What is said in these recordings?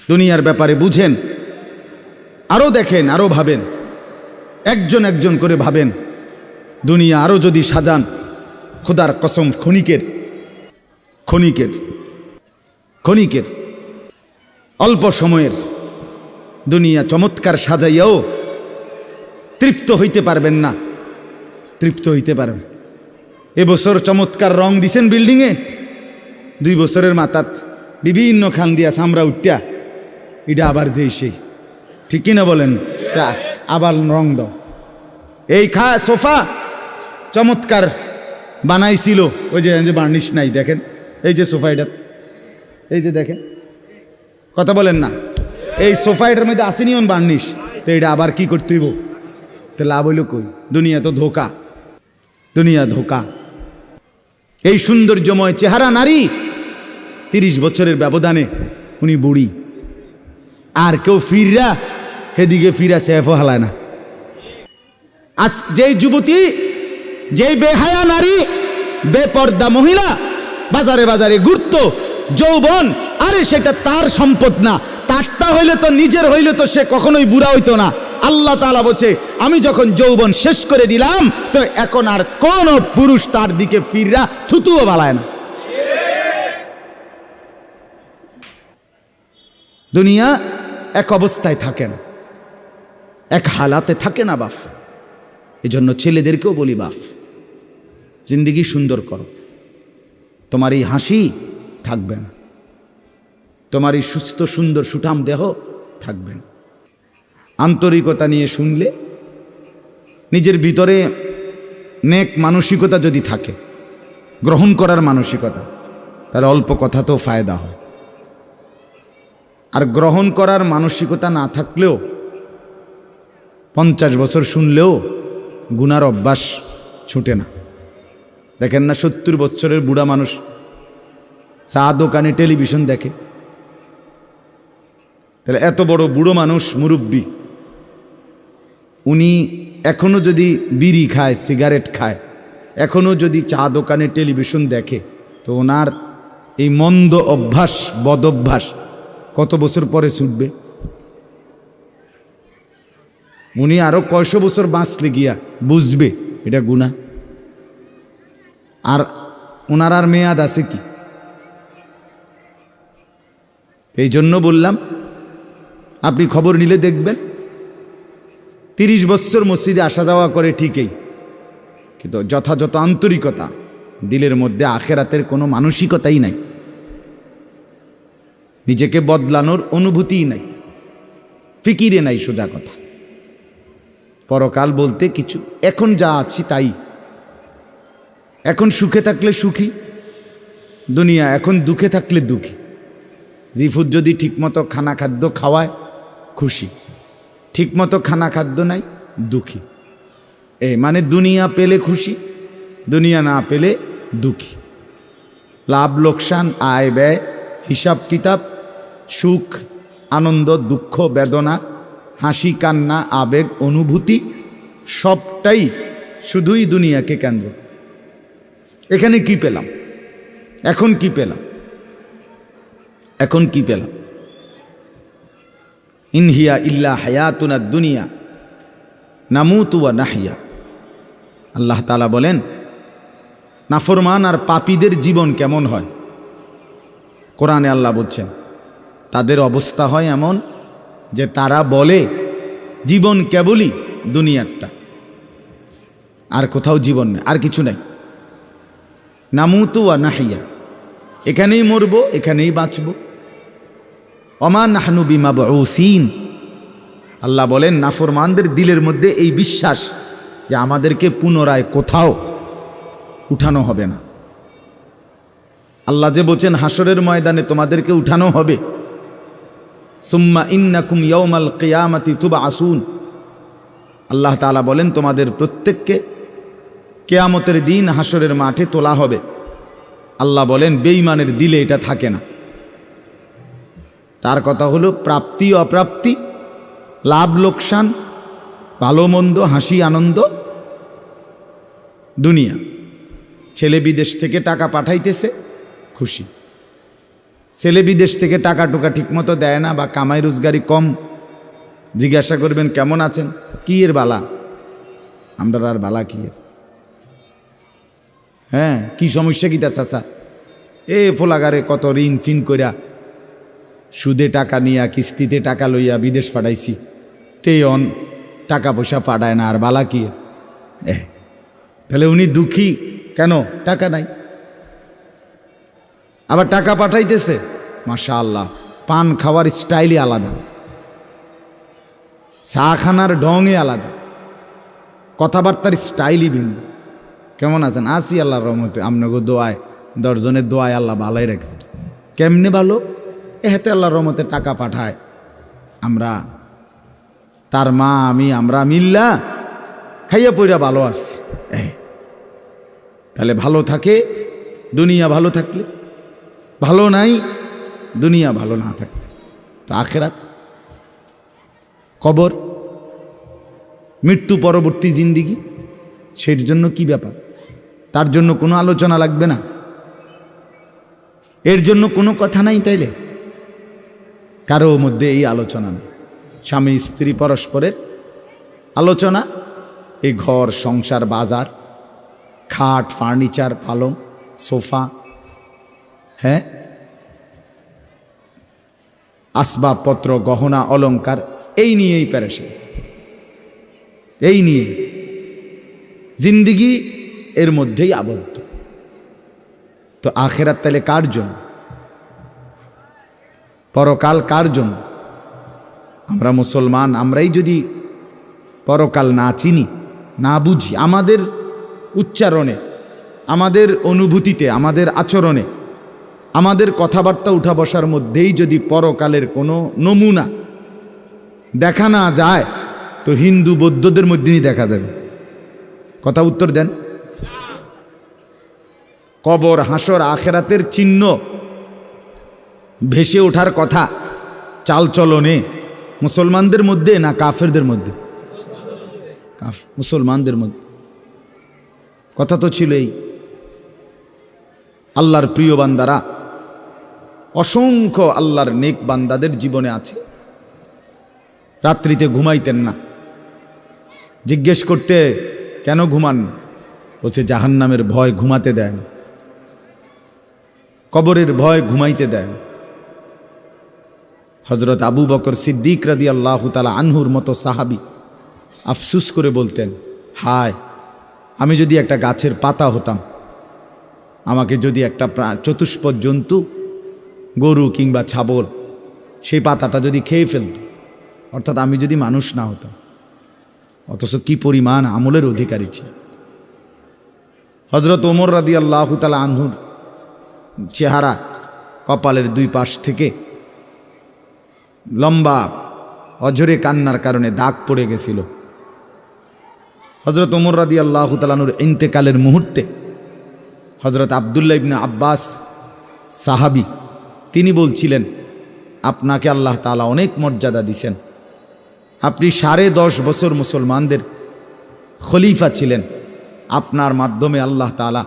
দুনিয়ার ব্যাপারে বুঝেন, আরও দেখেন, আরও ভাবেন, একজন একজন করে ভাবেন। দুনিয়া আরও যদি সাজান, খোদার কসম ক্ষণিকের ক্ষণিকের ক্ষণিকের অল্প সময়ের দুনিয়া চমৎকার সাজাইয়াও তৃপ্ত হইতে পারবেন না, তৃপ্ত হইতে পারবেন। এবছর চমৎকার রং দিছেন বিল্ডিংয়ে, 2 বছরের মাথাত বিভিন্ন খান দিয়া চামড়া উঠিয়া এটা আবার যেই সেই, ঠিক কিনা বলেন? তা আবার রং দাও। এই সোফা চমৎকার বানাইছিল, ওই যে বার্নিশ নাই, দেখেন এই যে সোফা, এটা এই যে দেখেন, কথা বলেন না, এই সোফা এটার মধ্যে আসেনি অন বার্নিশ, তো এটা আবার কি করতে হইব? তো লাভ হইল কই? দুনিয়া তো ধোকা, দুনিয়া ধোকা। এই সৌন্দর্যময় চেহারা নারী 30 বছরের ব্যবধানে উনি বুড়ি, আর কেউ ফিররা হেদিকে ফিরা সেফও হালায় না। আজ যেই যুবতী, যেই বেহায়া নারী, বেপর্দা মহিলা বাজারে বাজারে ঘুরতো, যৌবন, আরে সেটা তার সম্পদ না, তারটা হইলে তো নিজের হইলে তো সে কখনোই বুড়া হইতো না। আল্লাহ তাআলা বলছে, আমি যখন যৌবন শেষ করে দিলাম, তো এখন আর কোন পুরুষ তার দিকে ফিররা থুতুও বালায় না। দুনিয়া এক অবস্থায় থাকে না, এক হালাতে থাকে না বাপ। এজন্য ছেলেদেরকেও বলি, বাপ জিন্দেগি সুন্দর করো। তোমার এই হাসি থাকবে না, তোমার এই সুস্থ সুন্দর সুঠাম দেহ থাকবে না। আন্তরিকতা নিয়ে শুনলে, নিজের ভিতরে নেক মানসিকতা যদি থাকে, গ্রহণ করার মানসিকতা, তাহলে অল্প কথাতেও ফায়দা হয়। আর গ্রহণ করার মানসিকতা না থাকলেও 50 বছর শুনলেও গুনার অভ্যাস ছুটে না। দেখেন না, 70 বছরের বুড়া মানুষ চা দোকানে টেলিভিশন দেখে, তাহলে এত বড় বুড়ো মানুষ, মুরব্বী, উনি এখনো যদি বিড়ি খায়, সিগারেট খায়, এখনো যদি চা দোকানে টেলিভিশন দেখে, তো ওনার এই মন্দ অভ্যাস, বদ অভ্যাস কত বছর পরে ছুটবে? উনি আরো কয়শো বছর বাঁচলে গিয়া বুঝবে এটা গুনাহ। আর ওনার আর মেয়াদ আছে কি? এই জন্য বললাম, আপনি খবর নিলে দেখবেন 30 বছর মসজিদে আসা যাওয়া করে ঠিকই, কিন্তু যথাযথ আন্তরিকতা, দিলের মধ্যে আখেরাতের কোনো মানসিকতাই নাই, নিজেকে বদলানোর অনুভূতিই নাই, ফিকিরে নাই। সোজা কথা, পরকাল বলতে কিছু, এখন যা আছি তাই। এখন সুখে থাকলে সুখী দুনিয়া, এখন দুঃখে থাকলে দুঃখী। জিফুত যদি ঠিকমতো খানা খাদ্য খাওয়ায় খুশি, ঠিকমতো খানা খাদ্য নাই দুঃখী। মানে দুনিয়া পেলে খুশি, দুনিয়া না পেলে দুঃখী। লাভ লোকসান, আয় ব্যয়, হিসাব কিতাব, সুখ আনন্দ, দুঃখ বেদনা, হাসি কান্না, আবেগ অনুভূতি, সবটাই শুধুই দুনিয়াকে কেন্দ্র। এখানে কি পেলাম? এখন কি পেলাম? এখন কি পেলাম? ইনহিয়া ইল্লা হায়াতুনা দুনিয়া নামুতু ওয়া নাহইয়া। আল্লাহ তাআলা বলেন, নাফরমান আর পাপীদের জীবন কেমন হয়? কোরআনে আল্লাহ বলছেন, তাদের অবস্থা হয় এমন যে তারা বলে জীবন কেবলই দুনিয়ারটা, আর কোথাও জীবন নেই, আর কিছু নাই। নামুতু ওয়া নাহইয়া, এখানেই মরব, এখানেই বাঁচব। ওমা নাহনু বিমাবউসিন। আল্লাহ বলেন, নাফরমানদের দিলের মধ্যে এই বিশ্বাস যে আমাদেরকে পুনরায় কোথাও উঠানো হবে না। আল্লাহ যে বলছেন হাসরের ময়দানে তোমাদেরকে উঠানো হবে, সুম্মা ইন্নাকুম ইয়াউমাল কিয়ামাতি তুবআসুন। আল্লাহ তাআলা বলেন, তোমাদের প্রত্যেককে কিয়ামতের দিন হাসরের মাঠে তোলা হবে। আল্লাহ বলেন, বেঈমানের দিলে এটা থাকে না। তার কথা হলো, প্রাপ্তি অপ্রাপ্তি, লাভ লোকসান, ভালো মন্দ, হাসি আনন্দ, দুনিয়া। ছেলে বিদেশ থেকে টাকা পাঠাইতেছে, খুশি। ছেলে বিদেশ থেকে টাকা টুকা ঠিকমতো দেয় না বা কামাই রোজগারি কম, জিজ্ঞাসা করবেন কেমন আছেন, কি এর বালা, আমরা আর বালা কি এর, হ্যাঁ কি সমস্যা কি তা চাচা, এ ফোলাগারে কত ঋণ ফিন কইরা সুদে টাকা নিয়া কিস্তিতে টাকা লইয়া বিদেশ পাঠাইছি, তেয়ন টাকা পয়সা পাঠায় না, আর বালা কি এর। তাহলে উনি দুঃখী কেন, টাকা নাই, আবার টাকা পাঠাইতেছে মাশাআল্লাহ, পান খাওয়ার স্টাইলই আলাদা, চা খানার ঢঙে আলাদা, কথাবার্তার স্টাইলই ভিন্ন। কেমন আছেন, আসি আল্লাহর রহমতে, আপনাকে দোয়ায় 10 জনের দোয়ায় আল্লাহ ভালোই রাখছে। কেমনে ভালো, এতে আল্লাহর রহমতে টাকা পাঠায়, আমরা তার মা আমি আমরা মিল্লা খাইয়া পইরা ভালো আছি। তাহলে ভালো থাকে দুনিয়া, ভালো থাকলে ভালো নাই দুনিয়া, ভালো না থাকলে তো আখেরাত, কবর, মৃত্যু পরবর্তী জিন্দিগি, সের জন্য কি ব্যাপার, তার জন্য কোনো আলোচনা লাগবে না, এর জন্য কোনো কথা নাই। তাইলে কারো মধ্যে এই আলোচনা নেই, স্বামী স্ত্রী পরস্পরের আলোচনা, এই ঘর সংসার বাজার, খাট ফার্নিচার পালং সোফা, হ্যাঁ আসবাবপত্র গহনা অলংকার, এই নিয়েই পেরেশান, এই নিয়ে জিন্দিগি এর মধ্যেই আবদ্ধ। তো আখেরাত তাহলে কার জন্য, পরকাল কার জন্য? আমরা মুসলমান, আমরাই যদি পরকাল না চিনি না বুঝি, আমাদের উচ্চারণে আমাদের অনুভূতিতে আমাদের আচরণে আমাদের কথাবার্তা উঠা বসার মধ্যেই যদি পরকালের কোনো নমুনা দেখা না যায়, তো হিন্দু বৌদ্ধদের মধ্যেই দেখা যাবে। কথা উত্তর দেন। কবর হাসর আখেরাতের চিহ্ন ভেসে ওঠার কথা চালচলনে মুসলমানদের মধ্যে না কাফেরদের মধ্যে? মুসলমানদের মধ্যে। কথা তো ছিল এই, আল্লাহর প্রিয় বান্দারা, অসংখ্য আল্লাহর নেক বান্দাদের জীবনে আছে, রাত্রিতে ঘুমাইতেন না। জিজ্ঞেস করতে কেন ঘুমান না, বলছে জাহান্নামের ভয় ঘুমাতে দেয় না, কবরের ভয় ঘুমাইতে দেয় না। হজরত আবু বকর সিদ্দিক রাদিয়াল্লাহু তাআলা আনহুর মতো সাহাবী আফসুস করে বলতেন, হায় আমি যদি একটা গাছের পাতা হতাম, আমাকে যদি একটা চতুষ্পদ জন্তু গরু কিংবা ছাগল সেই পাতাটা যদি খেয়ে ফেলত, অর্থাৎ আমি যদি মানুষ না হতাম। অথচ কি পরিমাণ আমলের অধিকারী ছিল। হজরত ওমর রাদিয়াল্লাহু তাআলা আনহুর চেহারা কপালের দুই পাশ থেকে লম্বা অঝরে কান্নার কারণে দাগ পড়ে গেছিল। হজরত ওমর রাদিয়াল্লাহু তাআলা আনহুর ইন্তেকালের মুহূর্তে হজরত আব্দুল্লাহ ইবনে আব্বাস সাহাবী তিনি বলছিলেন, আপনাকে আল্লাহ তাআলা অনেক মর্যাদা দিয়েছেন, আপনি 10.5 বছর মুসলমানদের খলিফা ছিলেন, আপনার মাধ্যমে আল্লাহ তাআলা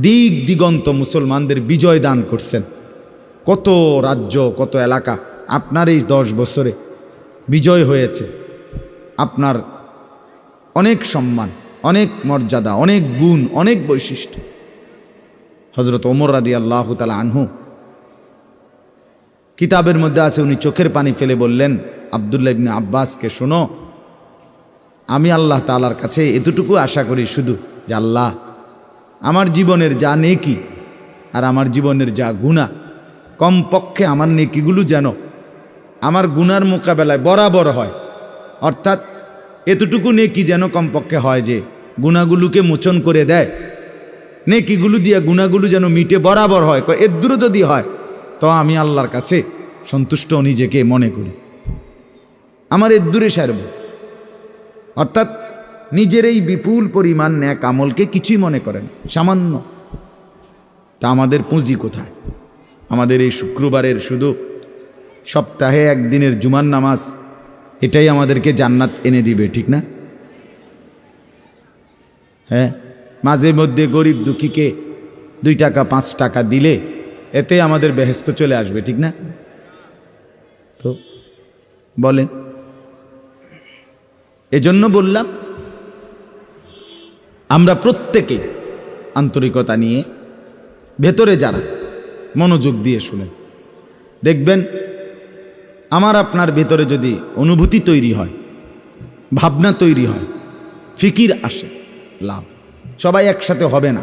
দিক দিগন্ত মুসলমানদের বিজয় দান করছেন। কত রাজ্য কত এলাকা আপনার এই 10 বছরে বিজয় হয়েছে। আপনার অনেক সম্মান, অনেক মর্যাদা, অনেক গুণ, অনেক বৈশিষ্ট্য। হজরত ওমর রাদিয়াল্লাহু তাআলা আনহু কিতাবের মধ্যে আছে, উনি চোখের পানি ফেলে বললেন আব্দুল্লাহ ইবনে আব্বাসকে, শোনো, আমি আল্লাহ তাআলার কাছে এতটুকু আশা করি শুধু যে আল্লাহ আমার জীবনের যা নেকি আর আমার জীবনের যা গুনাহ, কমপক্ষে আমার নেকিগুলো যেন আমার গুনার মোকাবেলায় বরাবর হয়। অর্থাৎ এতটুকু নেকি যেন কমপক্ষে হয় যে গুনাহগুলোকে মোচন করে দেয়, নেকিগুলো দিয়া গুনাহগুলো যেন মিটে বরাবর হয়। এর দূরে যদি হয় তো আমি আল্লাহর কাছে সন্তুষ্ট নিজেকে মনে করি, আমার এর দূরে সারব। অর্থাৎ নিজের এই বিপুল পরিমাণ ন্যাক আমলকে কিছুই মনে করেন, সামান্য। তা আমাদের পুঁজি কোথায়? আমাদের এই শুক্রবারের শুধু সপ্তাহে একদিনের জুমার নামাজ, এটাই আমাদেরকে জান্নাত এনে দিবে, ঠিক না? হ্যাঁ, মাঝে মধ্যে গরিব দুঃখীকে 2 টাকা 5 টাকা দিলে এতে আমাদের বেহেশত চলে আসবে, ঠিক না? তো বলেন, এজন্য বললাম আমরা প্রত্যেকে আন্তরিকতা নিয়ে ভেতরে যারা মনোযোগ দিয়ে শুনেন, দেখবেন আমার আপনার ভেতরে যদি অনুভূতি তৈরি হয়, ভাবনা তৈরি হয়, ফিকির আসে, লাভ। সবাই একসাথে হবে না,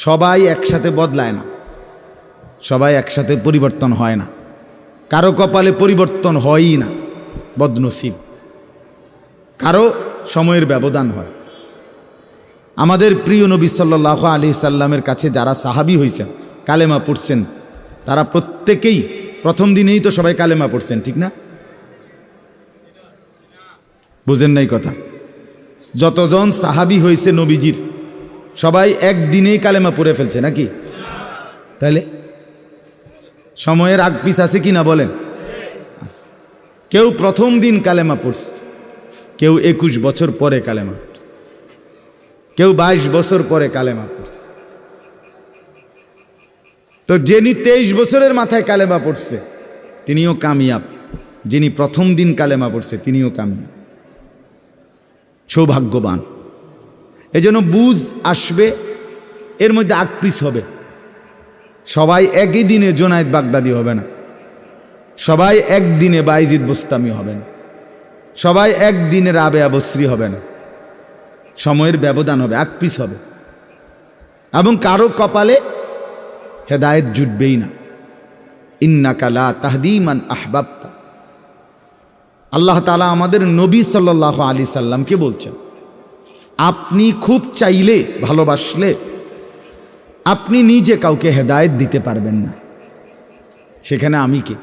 সবাই একসাথে বদলায় না, সবাই একসাথে পরিবর্তন হয় না, কারো কপালে পরিবর্তন হয়ই না, বদনসিব। কারো সময়ের ব্যবধান হয়। আমাদের প্রিয় নবী সাল্লাল্লাহু আলাইহি সাল্লামের কাছে যারা সাহাবী হয়েছেন, কালেমা পড়ছেন, তারা প্রত্যেকেই প্রথম দিনেই তো সবাই কালেমা পড়ছেন, ঠিক না? বুঝেন নাই কথা? যতজন সাহাবী হয়েছে নবীজির, সবাই একদিনেই কালেমা পড়ে ফেলছে নাকি? তাহলে সময়ের আগ পিছ আছে কি না বলেন? কেউ প্রথম দিন কালেমা পড়ছে, কেউ 21 বছর পরে কালেমা পড়ছে, কেউ 22 বছর পরে কালেমা পড়ছে। তো যিনি 23 বছরের মাথায় কালেমা পড়ছে তিনিও কামিয়াব, যিনি প্রথম দিন কালেমা পড়ছে তিনিও কামিয়াব, সৌভাগ্যবান। এজন্য বুঝ আসবে, এর মধ্যে আকপিস হবে। সবাই একই দিনে জোনায়েদ বাগদাদি হবে না, সবাই একদিনে বাইজিদ বুস্তামি হবে না, সবাই একদিনে রাবেয়া বসরি হবে না, সময়ের ব্যবধান হবে, আকপিস হবে। এবং কারো কপালে হেদায়েত জুটবেই না। ইন্নাকা লা তাহদি মান আহবাবতা। আল্লাহ তাআলা আমাদের নবী সাল্লাল্লাহু আলাইহি সাল্লামকে বলছেন, আপনি খুব চাইলে, ভালোবাসলে আপনি নিজে কাউকে হেদায়েত দিতে পারবেন না, সেখানে আমি কে?